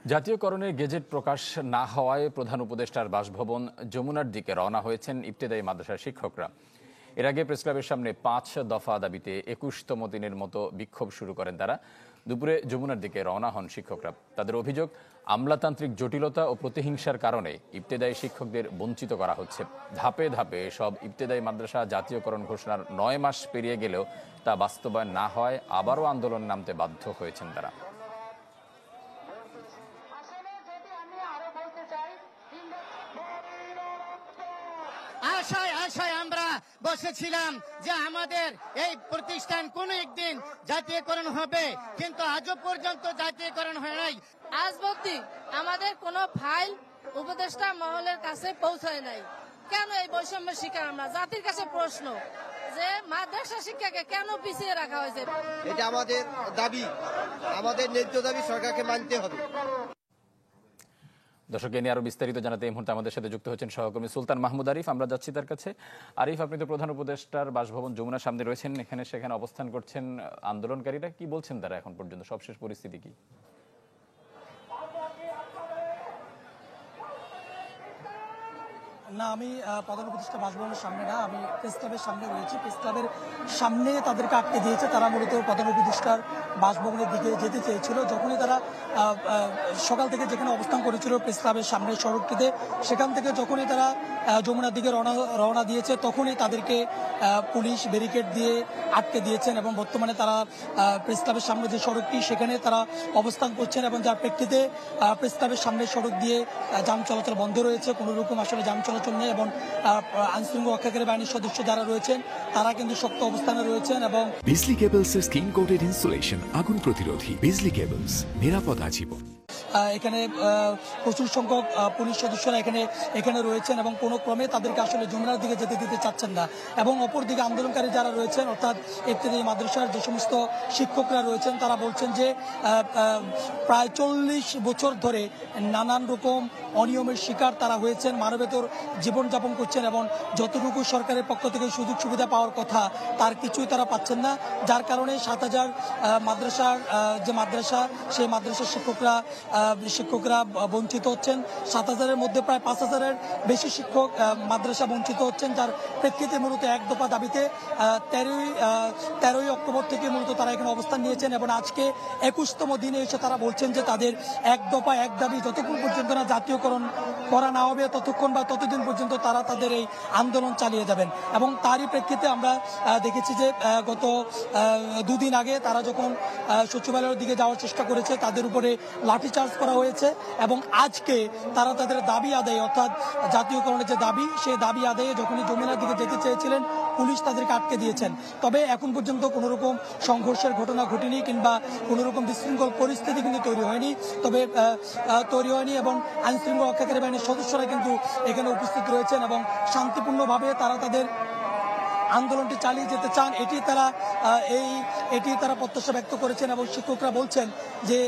জাতীয়করণের gazette প্রকাশ না হওয়ায় প্রধান উপদেষ্টার বাসভবন যমুনার দিকে রওনা হয়েছেন ইবতেদায়ী মাদ্রাসার শিক্ষকরা। এর আগে প্রেসক্লাবের সামনে ৫ দফা দাবিতে ২১তম দিনের মতো বিক্ষোভ শুরু করেন তারা। দুপুরে যমুনার দিকে রওনা হন শিক্ষকরা। তাদের অভিযোগ, আমলাতান্ত্রিক জটিলতা ও প্রতিহিংসার কারণে ইবতেদায়ী শিক্ষকদের বঞ্চিত করা হচ্ছে। ধাপে ধাপে সব ইবতেদায়ী মাদ্রাসা জাতীয়করণ ঘোষণার ৯ মাস পেরিয়ে গেলেও তা বাস্তবায়ন না হওয়ায় আবারও আন্দোলনে নামতে বাধ্য হয়েছেন তারা। আশায় আমরা বসেছিলাম যে আমাদের এই প্রতিষ্ঠান কোনো একদিন জাতীয়করণ হবে, কিন্তু আজও পর্যন্ত জাতীয়করণ হয় নাই। আজ অবধি আমাদের কোনো ফাইল উপদেষ্টা মহলের কাছে পৌঁছায় নাই। কেন এই বৈষম্যের শিকার আমরা? জাতির কাছে প্রশ্ন যে মাদ্রাসা শিক্ষাকে কেন পিছিয়ে রাখা হয়েছে। এটা আমাদের দাবি, আমাদের ন্যায্য দাবি সরকারকে মানতে হবে। দর্শক, এ নিয়ে আরো বিস্তারিত জানাতে এই মুহূর্তে আমাদের সাথে যুক্ত হচ্ছেন সহকর্মী সুলতান মাহমুদ আরিফ। আমরা যাচ্ছি তার কাছে। আরিফ, আপনি তো প্রধান উপদেষ্টার বাসভবন যমুনার সামনে রয়েছেন, এখানে সেখানে অবস্থান করছেন আন্দোলনকারীরা। কি বলছেন তারা এখন পর্যন্ত, সবশেষ পরিস্থিতি কি? না, আমি প্রধান উপদেষ্টা বাসভবনের সামনে না, আমি প্রেস ক্লাবের সামনে রয়েছি। প্রেস ক্লাবের সামনে তাদেরকে আটকে দিয়েছে। তারা মূলত প্রধান উপদেষ্টার বাসভবনের দিকে যেতে চেয়েছিল। যখনই তারা সকাল থেকে যেখানে অবস্থান করেছিল প্রেস ক্লাবের সামনের সড়কটিতে, সেখান থেকে যখনই তারা যমুনার দিকে রওনা দিয়েছে, তখনই তাদেরকে পুলিশ ব্যারিকেড দিয়ে আটকে দিয়েছেন এবং বর্তমানে তারা প্রেস ক্লাবের সামনে যে সড়কটি সেখানে তারা অবস্থান করছেন এবং যার প্রেক্ষিতে প্রেস ক্লাবের সামনের সড়ক দিয়ে যান চলাচল বন্ধ রয়েছে। কোনো রকম আসলে যান চলাচল নেই এবং আইনশৃঙ্খলা রক্ষাকারী বাহিনীর সদস্য যারা রয়েছেন তারা কিন্তু শক্ত অবস্থানে রয়েছেন। এবং বিজলি কেবলস এর স্কিন কোটেড ইনসুলেশন আগুন প্রতিরোধী। বিজলি কেবলস, নিরাপদ আজীবন। এখানে প্রচুর সংখ্যক পুলিশ সদস্যরা এখানে রয়েছেন এবং কোনো ক্রমে তাদেরকে আসলে যমুনার দিকে যেতে দিতে চাচ্ছেন না। এবং অপরদিকে আন্দোলনকারী যারা রয়েছেন, অর্থাৎ ইবতেদায়ী মাদ্রাসার যে সমস্ত শিক্ষকরা রয়েছেন, তারা বলছেন যে প্রায় ৪০ বছর ধরে নানান রকম অনিয়মের শিকার তারা হয়েছেন, মানবেতর জীবনযাপন করছেন এবং যতটুকু সরকারের পক্ষ থেকে সুযোগ সুবিধা পাওয়ার কথা তার কিছুই তারা পাচ্ছেন না। যার কারণে ৭,০০০ মাদ্রাসার যে মাদ্রাসা, সেই মাদ্রাসার শিক্ষকরা বঞ্চিত হচ্ছেন। ৭,০০০-এর মধ্যে প্রায় ৫,০০০-এর বেশি শিক্ষক মাদ্রাসা বঞ্চিত হচ্ছেন, যার প্রেক্ষিতে মূলত এক দফা দাবিতে ১৩ই অক্টোবর থেকে মূলত তারা এখানে অবস্থান নিয়েছেন এবং আজকে ২১তম দিনে এসে তারা বলছেন যে তাদের এক দফা এক দাবি যতক্ষণ পর্যন্ত না জাতীয়করণ করা না হবে ততক্ষণ বা ততদিন পর্যন্ত তারা তাদের এই আন্দোলন চালিয়ে যাবেন। এবং তারই প্রেক্ষিতে আমরা দেখেছি যে গত ২ দিন আগে তারা যখন সচিবালয়ের দিকে যাওয়ার চেষ্টা করেছে, তাদের উপরে লাঠিচার্জ করা হয়েছে এবং আজকে তারা তাদের দাবি আদায়ে, অর্থাৎ জাতীয়করণের যে দাবি, সেই দাবি আদায়ে যখনই যমুনার দিকে যেতে চেয়েছিলেন, পুলিশ তাদেরকে আটকে দিয়েছেন। তবে এখন পর্যন্ত কোনো রকম সংঘর্ষের ঘটনা ঘটেনি কিংবা কোনো রকম বিশৃঙ্খল পরিস্থিতি কিন্তু তৈরি হয়নি এবং আইনশৃঙ্খলা রক্ষাকারী বাহিনীর সদস্যরা কিন্তু এখানে উপস্থিত রয়েছেন এবং শান্তিপূর্ণভাবে তারা তাদের আন্দোলনটি চালিয়ে যেতে চান, এটি তারা প্রত্যাশা ব্যক্ত করেছেন। এবং শিক্ষকরা বলছেন যে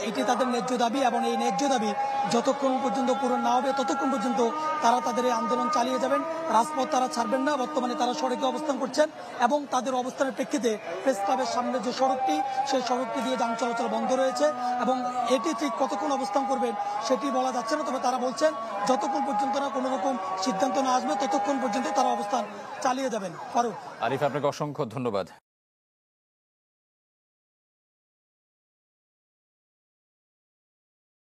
এটি তাদের ন্যায্য দাবি এবং এই ন্যায্য দাবি যতক্ষণ পর্যন্ত পূরণ না হবে ততক্ষণ পর্যন্ত তারা তাদের এই আন্দোলন চালিয়ে যাবেন। রাজপথ তারা ছাড়বেন না। বর্তমানে তারা সড়কে অবস্থান করছেন এবং তাদের অবস্থানের প্রেক্ষিতে প্রেস ক্লাবের সামনে যে সড়কটি, সেই সড়কটি দিয়ে যান চলাচল বন্ধ রয়েছে এবং এটি ঠিক কতক্ষণ অবস্থান করবেন সেটি বলা যাচ্ছে না। তবে তারা বলছেন যতক্ষণ পর্যন্ত না কোনো রকম সিদ্ধান্ত না আসবে ততক্ষণ পর্যন্ত তারা অবস্থান চালিয়ে যাবেন। ফারুক, আরিফ, আপনাকে অসংখ্য ধন্যবাদ।